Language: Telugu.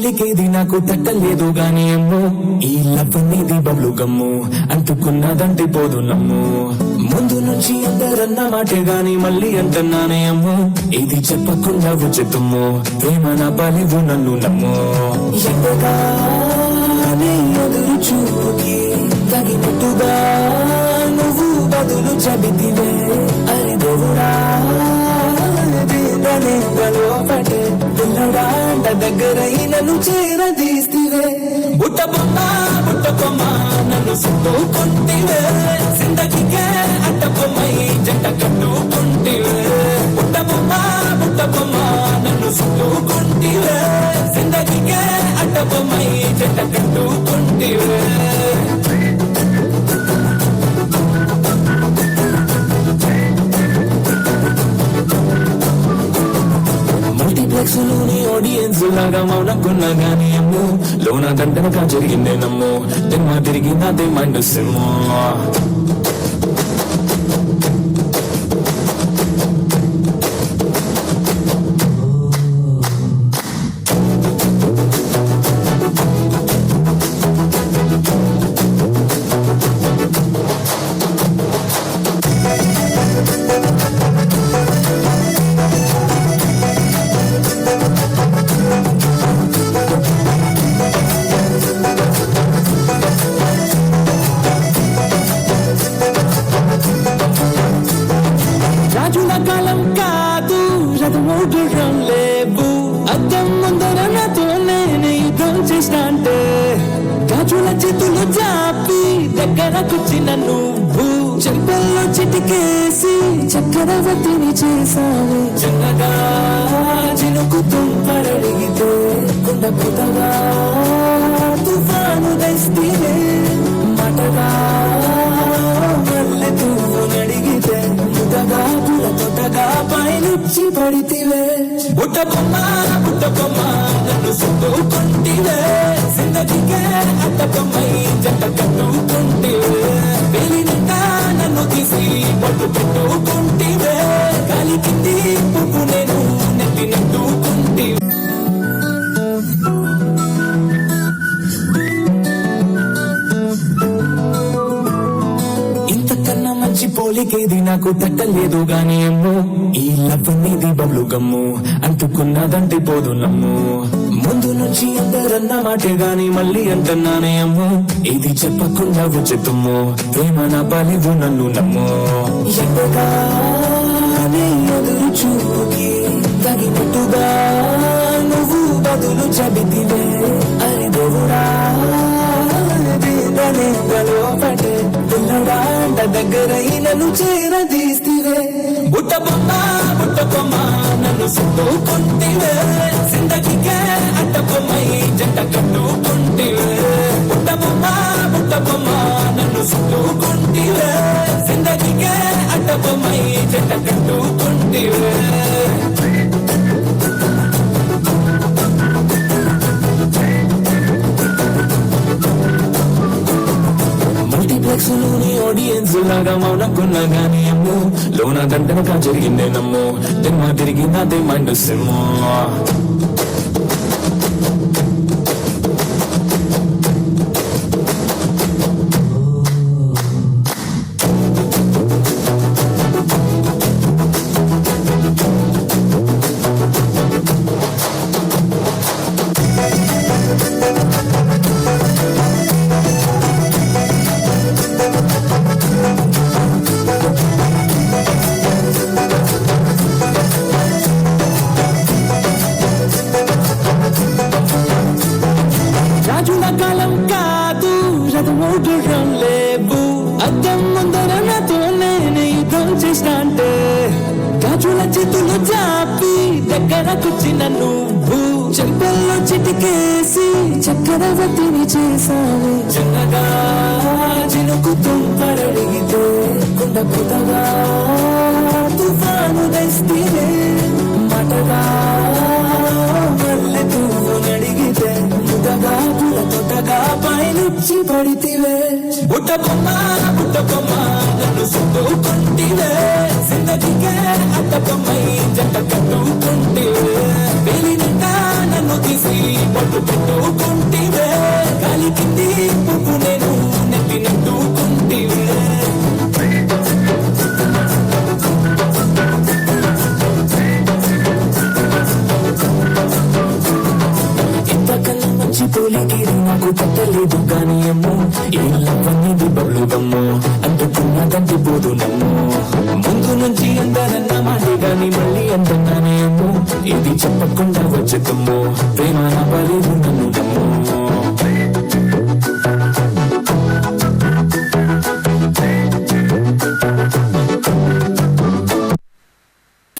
పోలికేది నాకు తట్టలేదు గాని అమ్మో ఈ లవ్ అనేది బబ్లు గమ్ము అంటుకున్నదంటే పోదు నమ్ము ముందు నుంచి అందరన్న మాటే గాని మళ్ళీ అంటున్నానే అమ్మో ఇది చెప్పకుండా వచ్చేతుమ్ము ప్రేమ నా బలివు నన్ను నమ్ము ఎంతగానే ఎదురు చూపుకి తగినట్టుగా నువ్వు బదులు చెబితివే అరి దేవుడా పటే పిల్లడాంట దగ్గర నన్ను చేరదీస్తివే బుట్ట బొమ్మ నన్ను సుట్టుకుంటివే జిందగీకే అట్ట బొమ్మై జంట కట్టుకుంటివే బుట్ట బొమ్మ నన్ను సుట్టుకుంటివే జిందగీకే అట్ట బొమ్మై జంట కట్టుకుంటివే మల్టీప్లెక్స్లోని ఆడియన్స్ లాగా మౌనకున్నా గానీ అమ్ము లోన గంటనగా జరిగిందే నమ్ము తెమ్మ తిరిగి నాదే మైండ్ సిమ్ము రాజుల కాలం కాదు రథమోగడం లేవు అద్దం ముందర నాతో నేను యుద్ధం చేస్తాంటే గాజుల చేతులు చాపి దగ్గరకొచ్చిన నువ్వు చెంపల్లో చిటికేసి చక్రవర్తిని చేసావు చిన్నగా చినుకు తుంపరడిగితే కుండ పుతగా తుఫాను దస్తీనే మటగా మల్లె పువ్వు నడిగితే ముదగా పుల తొటగా పైనుచ్చి పడితివే బుట్ట బొమ్మ నన్ను సుట్టుకుంటివే జిందగీకే అట్ట బొమ్మై జంట కట్టుకుంటివే వెలినిండా నన్ను తీసి పట్టు పెట్టుకుంటివే గాలి కింది పువ్వు నేను నెత్తి నెట్టుకుంటివే మంచి పోలికేది నాకు తట్టలేదు గాని అమ్మో ఈ లవ్ అనేది బబ్లు గమ్ము అంటుకున్నదంటే పోదు నమ్ము ముందు నుంచి అందరన్న మాటే గాని మళ్ళీ అంటున్నానే అమ్మో ఇది చెప్పకుండా వచ్చేతుమ్ము ప్రేమ నా బలివు నన్ను నమ్ము ఎంతగానే ఎదురు చూపుకి తగినట్టుగా నువ్వు బదులు చెబితివే అరి దేవుడా పటే పిల్లడాంట దగ్గర నన్ను చేరదీస్తివే బుట్ట బొమ్మ నన్ను సుట్టుకుంటివే జిందగీకే అట్ట బొమ్మై జంట కట్టుకుంటివే బుట్ట బొమ్మ నన్ను సుట్టుకుంటివే జిందగీకే అట్ట బొమ్మై జంట కట్టుకుంటివే మల్టీప్లెక్స్లోని ఆడియన్స్ లాగా మౌనకున్నా గానీ అమ్ము లోన గంటనగా జరిగిందే నమ్ము తెమ్మ తిరిగి నాదే మైండ్ సిమ్ము రాజుల కాలం కాదు రథమోగడం లేవు అద్దం ముందర నాతో నేను యుద్ధం చేస్తాంటే గాజుల చేతులు చాపి దగ్గరకొచ్చిన నువ్వు చెంపల్లో చిటికేసి చక్రవర్తిని చేసావు చిన్నగా చినుకు తుంపరడిగితే కుండ పుతగా తుఫాను దస్తీనే మటగా మల్లె పువ్వు నడిగితే ముదగా పుల తొటగా పైనుచ్చి పడితివే బుట్ట బొమ్మ నన్ను సుట్టుకుంటివే జిందగీకే అట్ట బొమ్మై జంట కట్టుకుంటివే వెలినిండా నన్ను తీసి పట్టు పోలికేది నాకు తట్టలేదు గాని ఏమో ఈ లవ్ అనేది బబ్లు గమ్ము అంటుకున్నదంటే పోదు నమ్ము ముందు నుంచి అందరన్న మాటే గాని మళ్ళీ అంటున్నానేమో ఇది చెప్పకుండా వచ్చుకమ్ము ప్రేమ నవ్వలేదు నన్ను నమ్ము